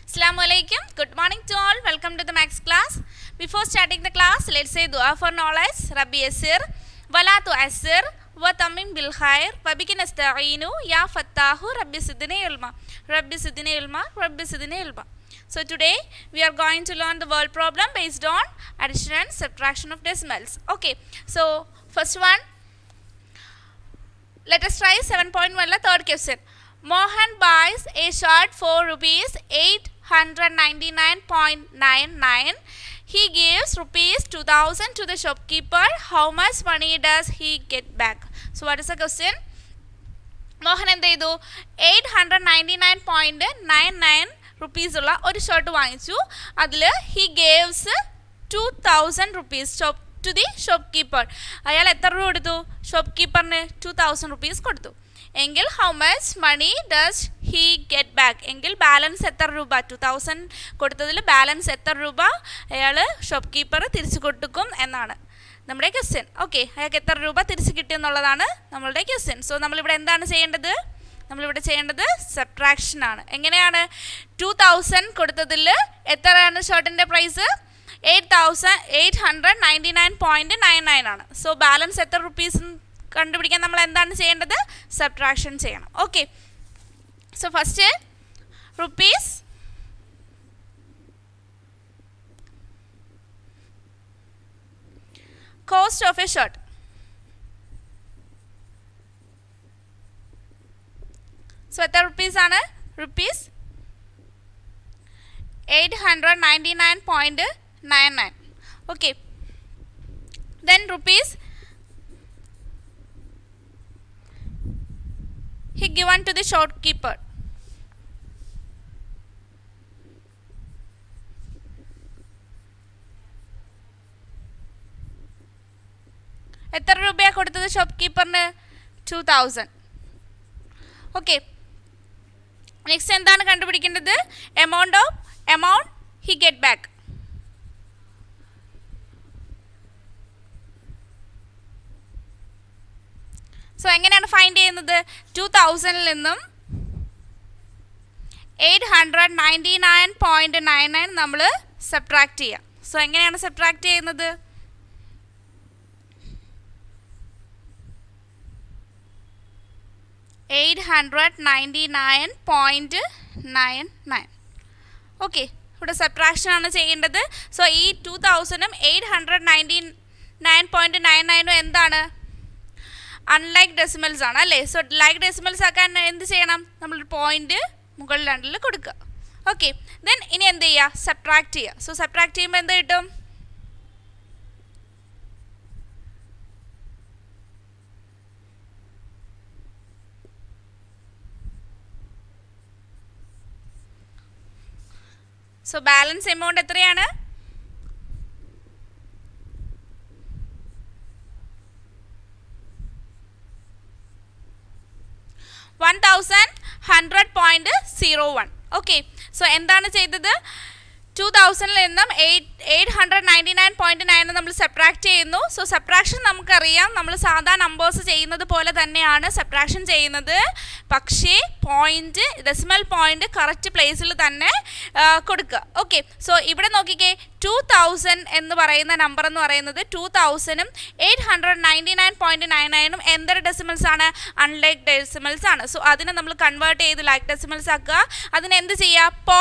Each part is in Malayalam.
Assalamu alaikum. Good morning to all. Welcome to the Max class. Before starting the class, let's say dua for knowledge. Rabbi Yasir, Wala tu Asir, Wa Tamim bil Khair, Wabiki Nasta'inu, Ya Fattahu, Rabbi Sidini Ilma, Rabbi Sidini Ilma, Rabbi Sidini Ilma. So today we are going to learn the word problem based on addition and subtraction of decimals. Okay, so first one, let us try 7.1 third question. Mohan buys a shirt for rupees 899.99. He gives rupees 2000 to the shopkeeper. How much money does he get back? So what is the question? Mohan എന്ത് ചെയ്തു 899.99 റുപ്പീസുള്ള ഒരു ഷർട്ട് വാങ്ങിച്ചു. അതിൽ he ഗേവ്സ് 2000 rupees two the shop keeper. അയാൾ എത്ര രൂപ കൊടുത്തു? ഷോപ്പ് കീപ്പറിന് 2000 റുപ്പീസ് കൊടുത്തു. എങ്കിൽ how much money does he get back? എങ്കിൽ ബാലൻസ് എത്ര രൂപ? 2000 കൊടുത്തതിൽ ബാലൻസ് എത്ര രൂപ അയാൾ ഷോപ്പ് കീപ്പർ തിരിച്ചു കൊടുക്കും എന്നാണ് നമ്മുടെ ക്വസ്റ്റ്യൻ. ഓക്കെ, അയാൾക്ക് എത്ര രൂപ തിരിച്ചു കിട്ടിയെന്നുള്ളതാണ് നമ്മളുടെ ക്വസ്റ്റ്യൻ. സോ നമ്മളിവിടെ എന്താണ് ചെയ്യേണ്ടത്? നമ്മളിവിടെ ചെയ്യേണ്ടത് സബ്ട്രാക്ഷൻ ആണ്. എങ്ങനെയാണ്? 2000 കൊടുത്തതിൽ എത്രയാണ് ഷർട്ടിൻ്റെ പ്രൈസ്? 899.99 ആണ്. സോ ബാലൻസ് എത്ര റുപ്പീസ് കണ്ടുപിടിക്കാൻ നമ്മൾ എന്താണ് ചെയ്യേണ്ടത്? സബ്ട്രാക്ഷൻ ചെയ്യണം. Okay, so first rupees cost of A shirt. So എത്ര റുപ്പീസ് ആണ്? Rupees 899.99. Okay, then rupees he given to the shopkeeper. എത്ര രൂപയാണ് കൊടുത്തത് ഷോപ്പ് കീപ്പറിന്? 2000. ഓക്കെ, നെക്സ്റ്റ് എന്താണ് കണ്ടുപിടിക്കേണ്ടത്? Amount he get back. So എങ്ങനെയാണ് ഫൈൻഡ് ചെയ്യുന്നത്? 2000 നിന്നും 899.99 നമ്മൾ സബ്ട്രാക്ട് ചെയ്യുക. സോ എങ്ങനെയാണ് സബ്ട്രാക്ട് ചെയ്യുന്നത്? $899.99. ഓക്കെ, ഇവിടെ സബ്ട്രാക്ഷൻ ആണ് ചെയ്യേണ്ടത്. സോ ഈ 2000ഉം 899.99 എന്താണ്? അൺലൈക്ക് ഡെസിമൽസ് ആണ് അല്ലേ? സോ ലൈക്ക് ഡെസിമൽസ് ആക്കാൻ എന്ത് ചെയ്യണം? നമ്മൾ പോയിന്റ് മുകളിൽ രണ്ടിൽ കൊടുക്കുക. ഓക്കെ, ദെൻ ഇനി എന്ത് ചെയ്യുക? സബ്ട്രാക്ട് ചെയ്യുക. സോ സബ്ട്രാക്ട് ചെയ്യുമ്പോൾ എന്ത് കിട്ടും? സോ ബാലൻസ് എമൗണ്ട് എത്രയാണ്? 1100.01. ഓക്കെ, സോ എന്താണ് ചെയ്തത്? 2000 നിന്നും 899.9 നമ്മൾ സബ്ട്രാക്ട് ചെയ്യുന്നു. സോ സബ്ട്രാക്ഷൻ നമുക്കറിയാം, നമ്മൾ സാധാ നമ്പേഴ്സ് ചെയ്യുന്നത് പോലെ തന്നെയാണ് സബ്ട്രാക്ഷൻ ചെയ്യുന്നത്. പക്ഷേ പോയിന്റ്, ഡെസിമൽ പോയിന്റ് കറക്റ്റ് പ്ലേസിൽ തന്നെ കൊടുക്കുക. ഓക്കെ, സോ ഇവിടെ നോക്കിക്കേ, 2000 എന്ന് പറയുന്ന നമ്പർ എന്ന് പറയുന്നത് 2000ഉം 899.99 എന്തൊരു ഡെസിമൽസ് ആണ്? അൺലൈക്ക് ഡെസിമൽസ് ആണ്. സോ അതിനെ നമ്മൾ കൺവേർട്ട് ചെയ്ത് ലൈക്ക് ഡെസിമൽസ് ആക്കുക. അതിന് എന്ത് ചെയ്യുക?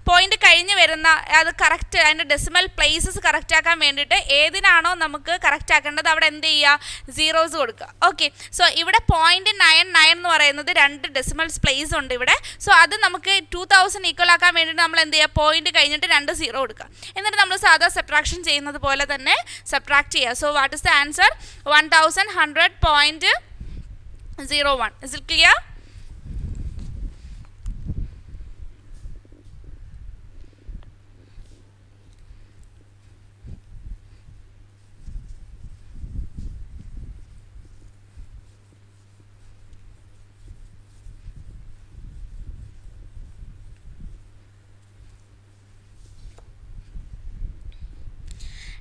പോയിന്റ് കഴിഞ്ഞ് വരുന്ന അത് കറക്റ്റ്, അതിൻ്റെ ഡെസിമൽ പ്ലേസസ് കറക്റ്റ് ആക്കാൻ വേണ്ടിയിട്ട് ഏതിനാണോ നമുക്ക് കറക്റ്റ് ആക്കേണ്ടത് അവിടെ എന്ത് ചെയ്യുക? സീറോസ് കൊടുക്കുക. ഓക്കെ, സോ ഇവിടെ 0.99 എന്ന് പറയുന്നത് 2 ഡെസിമൽസ് പ്ലേസ് ഉണ്ട് ഇവിടെ. സോ അത് നമുക്ക് 2000 ഈക്വൽ ആക്കാൻ വേണ്ടിയിട്ട് നമ്മൾ എന്ത് ചെയ്യുക? പോയിന്റ് കഴിഞ്ഞിട്ട് 2 സീറോ കൊടുക്കുക. എന്നിട്ട് നമ്മൾ സാധാ സബ്ട്രാക്ഷൻ ചെയ്യുന്നത് പോലെ തന്നെ സബ്ട്രാക്ട് ചെയ്യുക. So what is the answer? 1100.01. Is it clear?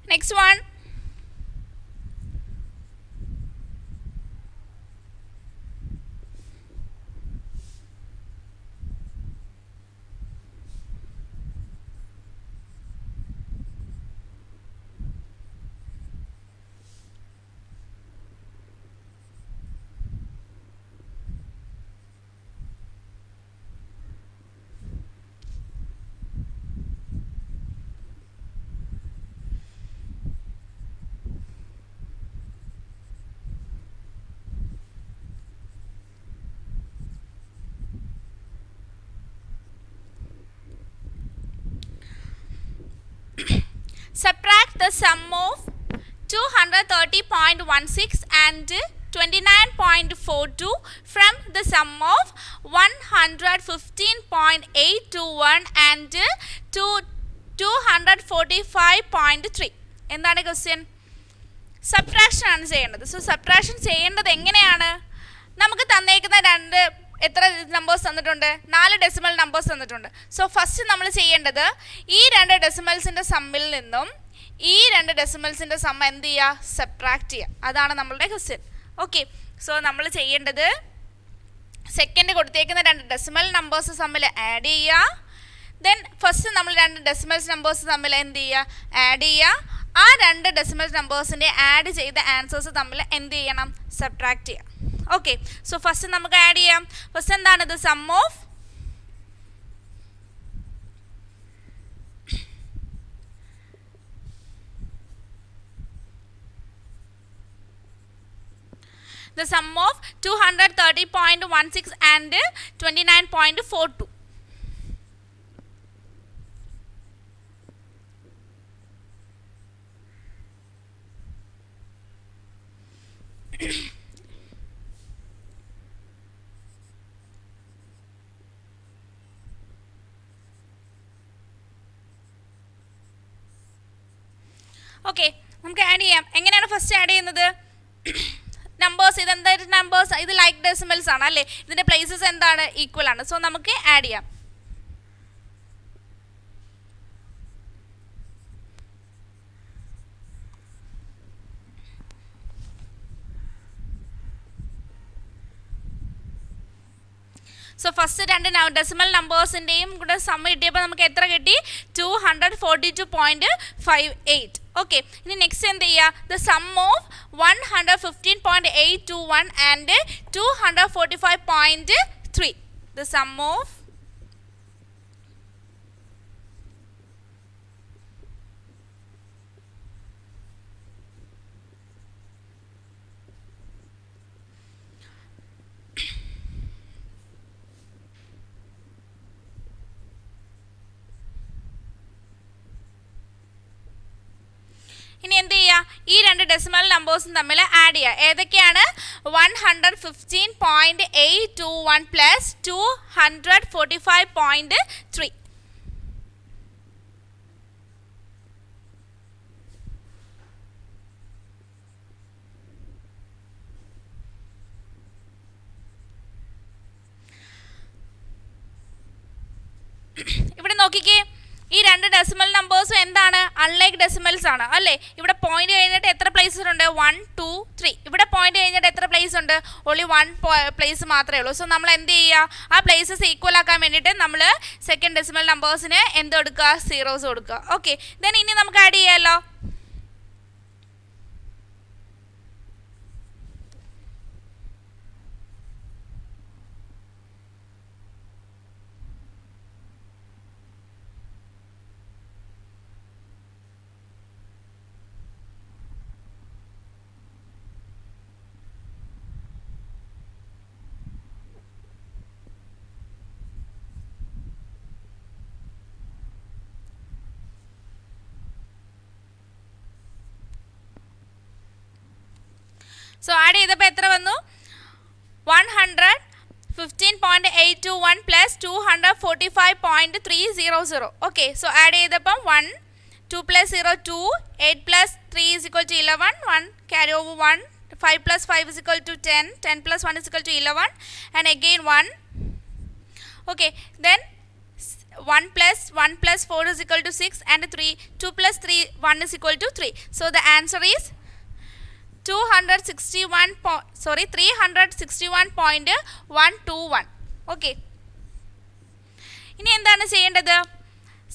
Next one, the sum of 230.16 and 29.42 from the sum of 115.821 and 245.3. എന്താണ് ക്വസ്റ്റ്യൻ? സബ്ട്രാക്ഷൻ ആണ് ചെയ്യേണ്ടത്. സോ സബ്ട്രാക്ഷൻ ചെയ്യേണ്ടത് എങ്ങനെയാണ്? നമുക്ക് തന്നേക്കുന്ന എത്ര നമ്പേഴ്സ് തന്നിട്ടുണ്ട്? 4 ഡെസിമൽ നമ്പേഴ്സ് തന്നിട്ടുണ്ട്. സോ ഫസ്റ്റ് നമ്മൾ ചെയ്യേണ്ടത് ഈ 2 ഡെസിമൽസിൻ്റെ സമ്മിൽ നിന്നും ഈ 2 ഡെസിമൽസിൻ്റെ സം എന്ത് ചെയ്യുക? സബ്ട്രാക്ട് ചെയ്യുക. അതാണ് നമ്മളുടെ ക്വസ്റ്റ്യൻ. ഓക്കെ, സോ നമ്മൾ ചെയ്യേണ്ടത് സെക്കൻഡ് കൊടുത്തേക്കുന്ന 2 ഡെസിമൽ നമ്പേഴ്സ് തമ്മിൽ ആഡ് ചെയ്യുക. ദെൻ ഫസ്റ്റ് നമ്മൾ 2 ഡെസിമൽസ് നമ്പേഴ്സ് തമ്മിൽ എന്ത് ചെയ്യുക? ആഡ് ചെയ്യുക. ആ 2 ഡെസിമൽ നമ്പേഴ്സിൻ്റെ ആഡ് ചെയ്ത ആൻസേഴ്സ് തമ്മിൽ എന്ത് ചെയ്യണം? സബ്ട്രാക്ട് ചെയ്യാം. ഓക്കെ, സോ ഫസ്റ്റ് നമുക്ക് ആഡ് ചെയ്യാം. ഫസ്റ്റ് എന്താണിത്? Sum of the sum of 230.16 and 29.42. Okay, നമുക്ക് ആഡ് ചെയ്യാം. എങ്ങനെയാണ് ഫസ്റ്റ് ആഡ് ചെയ്യുന്നത്? നമ്പേഴ്സ് ഇതെന്തായിട്ട് നമ്പേഴ്സ്? ഇത് ലൈക്ക് ഡെസിമൽസ് ആണ് അല്ലേ? ഇതിൻ്റെ പ്ലേസസ് എന്താണ്? ഈക്വൽ ആണ്. സോ നമുക്ക് ആഡ് ചെയ്യാം. സോ ഫസ്റ്റ് 2 ഡെസിമൽ നമ്പേഴ്സിൻ്റെയും കൂടെ സം കിട്ടിയപ്പോൾ നമുക്ക് എത്ര കിട്ടി? 242.58. ഓക്കെ, ഇനി നെക്സ്റ്റ് എന്ത് ചെയ്യുക? The sum of 115.821 and 245.3. The sum of ഇനി എന്ത് ചെയ്യുക? ഈ 2 ഡെസിമൽ നമ്പേഴ്സും തമ്മിൽ ആഡ് ചെയ്യുക. ഏതൊക്കെയാണ്? 115.821 പ്ലസ് 245.3. ഇവിടെ നോക്കിക്കേ, ഈ 2 ഡെസിമൽ നമ്പേഴ്സും എന്താണ്? അൺലൈക്ക് ഡെസിമൽസ് ആണ് അല്ലേ? ഇവിടെ പോയിന്റ് കഴിഞ്ഞിട്ട് എത്ര പ്ലേസസ് ഉണ്ട്? 1 2 3. ഇവിടെ പോയിന്റ് കഴിഞ്ഞിട്ട് എത്ര പ്ലേസ് ഉണ്ട്? ഓൺലി 1 പ്ലേസ് മാത്രമേ ഉള്ളൂ. സോ നമ്മൾ എന്ത് ചെയ്യുക? ആ പ്ലേസസ് ഈക്വൽ ആക്കാൻ വേണ്ടിയിട്ട് നമ്മൾ സെക്കൻഡ് ഡെസിമൽ നമ്പേഴ്സിന് എന്ത് കൊടുക്കുക? സീറോസ് കൊടുക്കുക. ഓക്കെ, ദെൻ ഇനി നമുക്ക് ആഡ് ചെയ്യാമല്ലോ. സോ ആഡ് ചെയ്തപ്പോൾ എത്ര വന്നു? 115.821 പ്ലസ് 245.300. ഓക്കെ, സോ ആഡ് ചെയ്തപ്പം 1 2 plus 0 2 8 plus 3 is equal to 11 1 carry over 1 5 plus 5 is equal to 10 10 plus 1 is equal to 11 and again 1. Okay, then 1 plus 4 is equal to 6 and 3 2 plus 3 1 is equal to 3. So the answer is 361.121. Okay, ഇനി എന്താണ് ചെയ്യേണ്ടത്?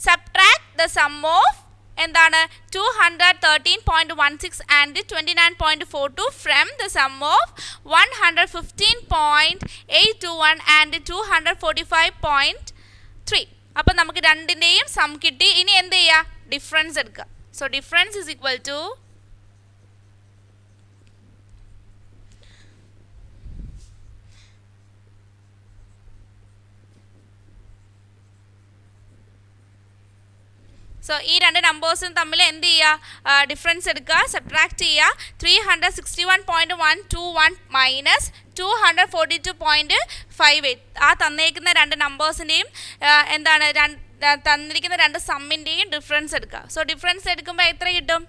സബ്ട്രാക്ട് ദ സം ഓഫ് എന്താണ്? 213.16 and 29.42 from the sum of 115.821 and 245.3. അപ്പം നമുക്ക് രണ്ടിൻ്റെയും സം കിട്ടി. ഇനി എന്ത് ചെയ്യുക? ഡിഫറൻസ് എടുക്കുക. So difference is equal to so ഈ രണ്ട് നമ്പേഴ്സും തമ്മിൽ എന്ത് ചെയ്യുക, ഡിഫറൻസ് എടുക്കുക, സബ്ട്രാക്ട് ചെയ്യുക. 361.121 മൈനസ് 242.58 ആ തന്നിരിക്കുന്ന രണ്ട് നമ്പേഴ്സിൻ്റെയും എന്താണ് തന്നിരിക്കുന്ന രണ്ട് സമ്മിൻ്റെയും ഡിഫറൻസ് എടുക്കുക. സോ ഡിഫറൻസ് എടുക്കുമ്പോൾ എത്ര കിട്ടും?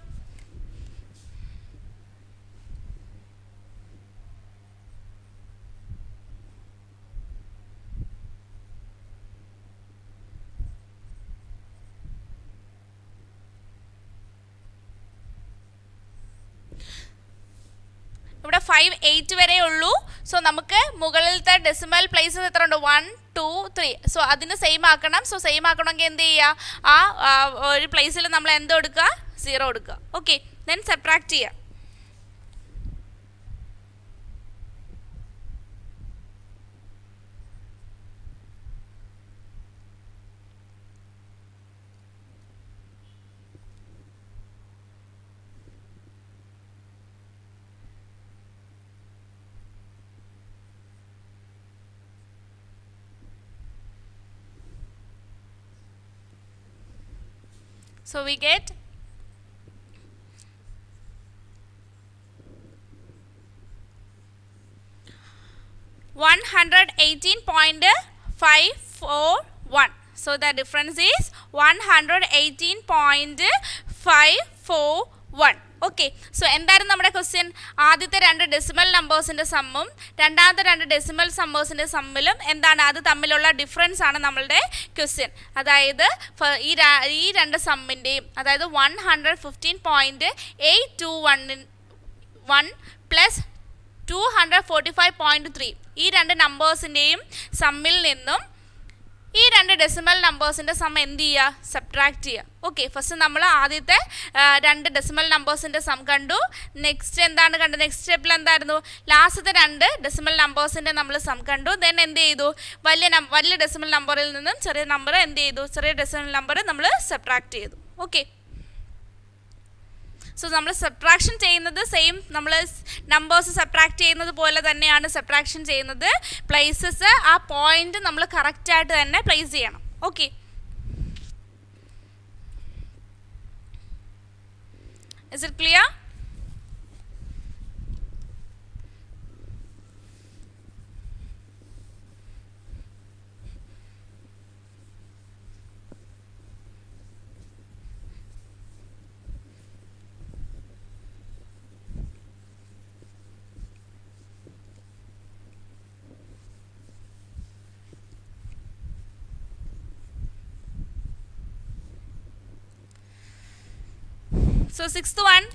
ഇവിടെ 5 8 വരെ ഉള്ളൂ. സോ നമുക്ക് മുകളിലത്തെ ഡെസിമൽ പ്ലേസസ് എത്ര ഉണ്ട്? 1 2 3. സോ അതിന് സെയിം ആക്കണം. സോ സെയിം ആക്കണമെങ്കിൽ എന്ത് ചെയ്യുക, ആ ഒരു പ്ലേസിൽ നമ്മൾ എന്ത് കൊടുക്കുക? 0 കൊടുക്കുക. ഓക്കെ, ദെൻ സബ്ട്രാക്ട് ചെയ്യുക. So we get 118.541. So the difference is 118.541. Okay, so എന്തായിരുന്നു നമ്മുടെ ക്വസ്റ്റ്യൻ? ആദ്യത്തെ രണ്ട് ഡെസിമൽ നമ്പേഴ്സിൻ്റെ സമ്മും രണ്ടാമത്തെ രണ്ട് ഡെസിമൽ നമ്പേഴ്സിൻ്റെ സമ്മിലും എന്താണ് അത് തമ്മിലുള്ള ഡിഫറൻസ് ആണ് നമ്മളുടെ ക്വസ്റ്റ്യൻ. അതായത് ഈ രണ്ട് സമ്മിൻ്റെയും, അതായത് 115.821 പ്ലസ് 245.3 ഈ രണ്ട് നമ്പേഴ്സിൻ്റെയും സമ്മിൽ നിന്നും ഈ രണ്ട് ഡെസിമൽ നമ്പേഴ്സിൻ്റെ സം എന്ത് ചെയ്യുക? സബ്ട്രാക്ട് ചെയ്യുക. ഓക്കെ, ഫസ്റ്റ് നമ്മൾ ആദ്യത്തെ രണ്ട് ഡെസിമൽ നമ്പേഴ്സിൻ്റെ സം കണ്ടു. നെക്സ്റ്റ് എന്താണ് കണ്ടത്? നെക്സ്റ്റ് സ്റ്റെപ്പിൽ എന്തായിരുന്നു? ലാസ്റ്റത്തെ രണ്ട് ഡെസിമൽ നമ്പേഴ്സിൻ്റെ നമ്മൾ സം കണ്ടു. ദെൻ എന്ത് ചെയ്തു? വലിയ ഡെസിമൽ നമ്പറിൽ നിന്നും ചെറിയ നമ്പർ എന്ത് ചെയ്തു? ചെറിയ ഡെസിമൽ നമ്പർ നമ്മൾ സബ്ട്രാക്ട് ചെയ്തു. ഓക്കെ, സോ നമ്മൾ സബ്ട്രാക്ഷൻ ചെയ്യുന്നത് സെയിം, നമ്മൾ നമ്പേഴ്സ് സബ്ട്രാക്ട് ചെയ്യുന്നത് പോലെ തന്നെയാണ് സബ്ട്രാക്ഷൻ ചെയ്യുന്നത്. പ്ലേസസ് ആ പോയിന്റ് നമ്മൾ കറക്റ്റായിട്ട് തന്നെ പ്ലേസ് ചെയ്യണം. Okay, is it clear? So sixth one,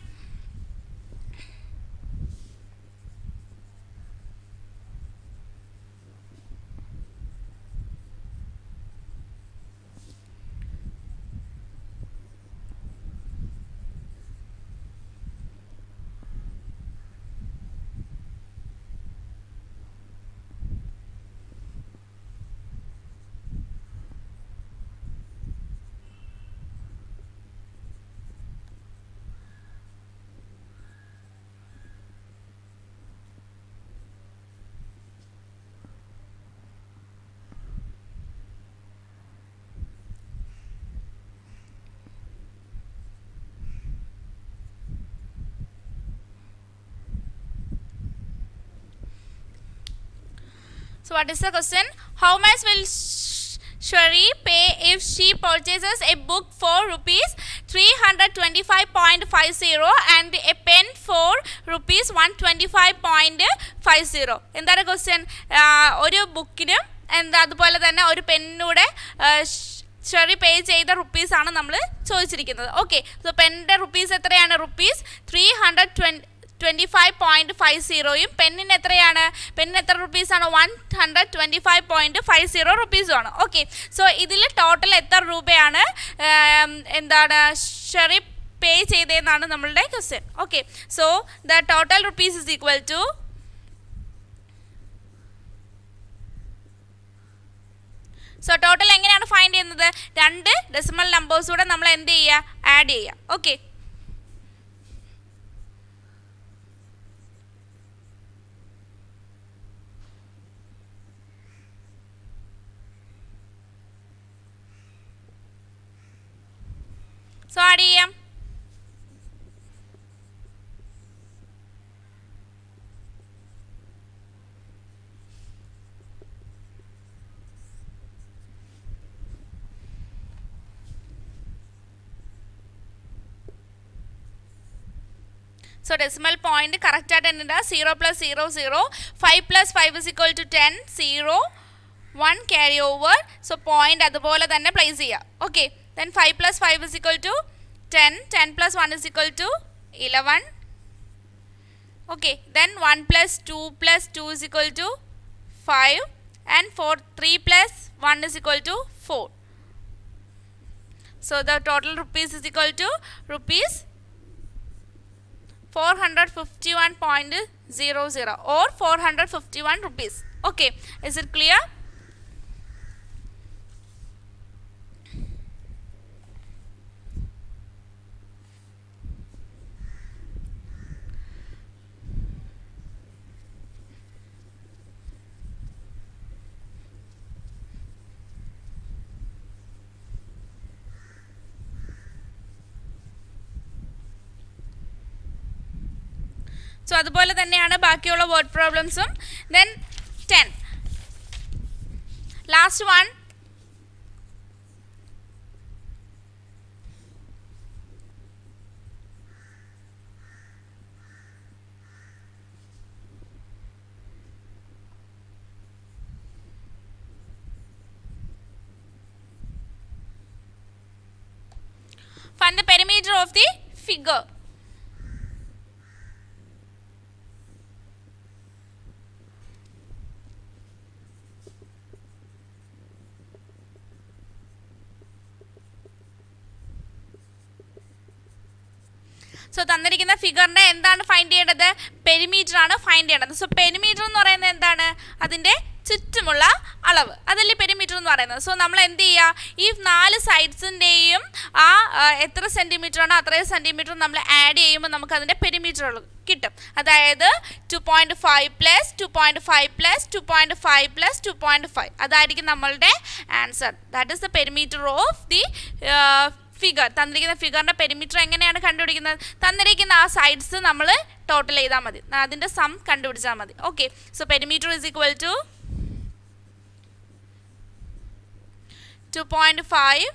so what is the question? How much will Shri pay if she purchases a book for rupees 325.50 and a pen for rupees 125.50? എന്താണ് ക്വസ്റ്റ്യൻ? ഒരു ബുക്കിനും എന്താ അതുപോലെ തന്നെ ഒരു പെന്നിനൂടെ ഷെറി പേ ചെയ്ത റുപ്പീസാണ് നമ്മൾ ചോദിച്ചിരിക്കുന്നത്. ഓക്കെ, സോ പെന്നിൻ്റെ റുപ്പീസ് എത്രയാണ്? റുപ്പീസ് 325.50യും പെന്നിന് എത്രയാണ്? പെന്നിന് എത്ര റുപ്പീസാണ്? 125.50 റുപ്പീസുമാണ്. ഓക്കെ, സോ ഇതിൽ ടോട്ടൽ എത്ര രൂപയാണ് എന്താണ് ഷെറി പേ ചെയ്തതെന്നാണ് നമ്മളുടെ question. Okay, so the total rupees is equal to so total എങ്ങനെയാണ് ഫൈൻഡ് ചെയ്യുന്നത്? രണ്ട് ഡെസിമൽ നമ്പേഴ്സൂടെ നമ്മൾ എന്ത് ചെയ്യുക? ആഡ് ചെയ്യുക. ഓക്കെ, സോ ആഡ് ചെയ്യാം. So decimal point correct ആയിട്ട് ഉണ്ട്. 0 plus 0 0. 5 plus 5 is equal to 10. 0 1 carry over. So point അതുപോലെ തന്നെ place ചെയ്യുക. Okay. Then 5 plus 5 is equal to 10. 10 plus 1 is equal to 11. Okay. Then 1 plus 2 is equal to 5. And 3 plus 1 is equal to 4. So the total rupees is equal to rupees 451.00 or 451 rupees. Okay, is it clear? So അതുപോലെ തന്നെയാണ് ബാക്കിയുള്ള word പ്രോബ്ലംസും. Then 10. Last one. Find the perimeter of the figure. So തന്നിരിക്കുന്ന ഫിഗറിനെ എന്താണ് ഫൈൻഡ് ചെയ്യേണ്ടത്? പെരിമീറ്റർ ആണ് ഫൈൻഡ് ചെയ്യേണ്ടത്. സോ പെരിമീറ്റർ എന്ന് പറയുന്നത് എന്താണ്? അതിൻ്റെ ചുറ്റുമുള്ള അളവ്, അതല്ലേ പെരിമീറ്റർ എന്ന് പറയുന്നത്. സോ നമ്മൾ എന്ത് ചെയ്യുക? ഈ 4 സൈഡ്സിൻ്റെയും ആ എത്ര സെൻറ്റിമീറ്റർ ആണോ അത്രയും സെൻറ്റിമീറ്റർ നമ്മൾ ആഡ് ചെയ്യുമ്പോൾ നമുക്ക് അതിൻ്റെ പെരിമീറ്റർ കിട്ടും. അതായത് 2.5 പ്ലസ് 2.5 പ്ലസ് 2.5 പ്ലസ് 2.5 അതായിരിക്കും നമ്മളുടെ answer. That is the perimeter of the figure. തന്നിരിക്കുന്ന ഫിഗറിൻ്റെ പെരിമീറ്റർ എങ്ങനെയാണ് കണ്ടുപിടിക്കുന്നത്? തന്നിരിക്കുന്ന ആ സൈഡ്സ് നമ്മൾ ടോട്ടൽ ചെയ്താൽ മതി, അതിൻ്റെ സം കണ്ടുപിടിച്ചാൽ മതി. Okay. So perimeter is equal to 2.5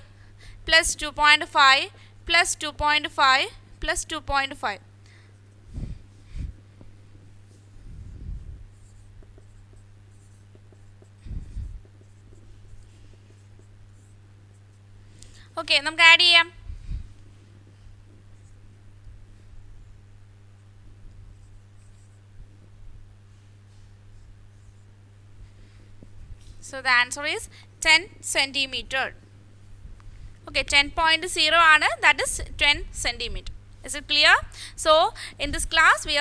plus 2.5 plus 2.5 plus 2.5. Okay, നമുക്ക് ആഡ് ചെയ്യാം. So the answer is 10 centimeter. Okay, 10.0 ആണ്, that is 10 centimeter. Is it clear? So in this class we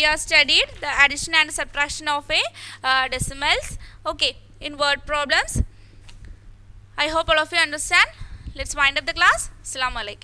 are studied the addition and subtraction of a decimals. Okay, in word problems. I hope all of you understand. Let's wind up the class. Assalamu alaikum.